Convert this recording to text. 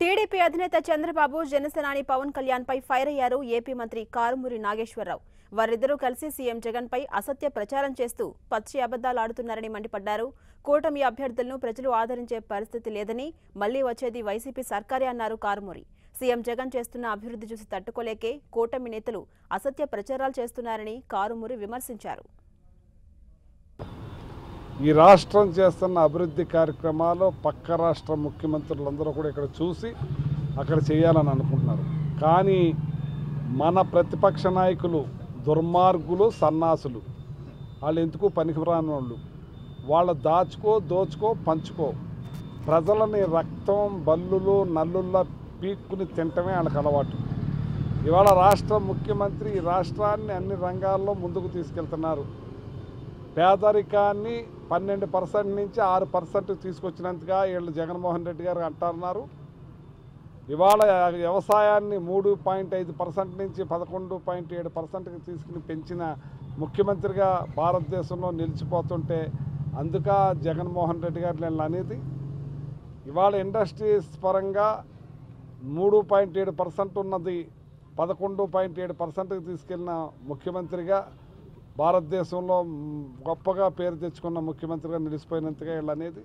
TDP అధినేత చంద్రబాబు జనసేనాని పవన్ కళ్యాణ్ పై fire అయ్యారు ఏపీ మంత్రి కారుమూరి నాగేశ్వరరావు. వారిద్దరూ కలిసి సీఎం జగన్ పై అసత్య ప్రచారం చేస్తూ పచ్చి అబద్దాలు ఆడుతున్నారని మండిపడ్డారు. కూటమి అభ్యర్థులను ప్రజలు ఆదరించే పరిస్థితి లేదని, మళ్లీ వచ్చేది వైసీపీ సర్కారే అన్నారు కారుమూరి. సీఎం జగన్ చేస్తున్న అభివృద్ధి చూసి తట్టుకోలేకే కూటమి నేతలు అసత్య ప్రచారాలు చేస్తున్నారని కారుమూరి విమర్శించారు. ఈ రాష్ట్రం చేస్తున్న అభివృద్ధి కార్యక్రమాలు పక్క రాష్ట్ర ముఖ్యమంత్రులందరూ కూడా ఇక్కడ చూసి అక్కడ చేయాలని అనుకుంటున్నారు. కానీ మన ప్రతిపక్ష నాయకులు దుర్మార్గులు, సన్నాసులు, వాళ్ళు ఎందుకు పనికిరాని వాళ్ళు. వాళ్ళ దోచుకో పంచుకో, ప్రజలని రక్తం బల్లులు నల్లుల్లా పీక్కుని తింటమే వాళ్ళకి అలవాటు. ఇవాళ రాష్ట్ర ముఖ్యమంత్రి ఈ రాష్ట్రాన్ని అన్ని రంగాల్లో ముందుకు తీసుకెళ్తున్నారు. పేదరికాన్ని 12% నుంచి 6% తీసుకొచ్చినంతగా వీళ్ళు జగన్మోహన్ రెడ్డి గారు అంటున్నారు. ఇవాళ వ్యవసాయాన్ని 3.5% నుంచి 11.7%కి తీసుకుని పెంచిన ముఖ్యమంత్రిగా భారతదేశంలో నిలిచిపోతుంటే అందుక జగన్మోహన్ రెడ్డి గారు నేను అనేది. ఇవాళ ఇండస్ట్రీస్ పరంగా 3.7% ఉన్నది 11.7%కి తీసుకెళ్ళిన ముఖ్యమంత్రిగా, భారతదేశంలో గొప్పగా పేరు తెచ్చుకున్న ముఖ్యమంత్రిగా నిలిచిపోయినంతగా వీళ్ళు అనేది.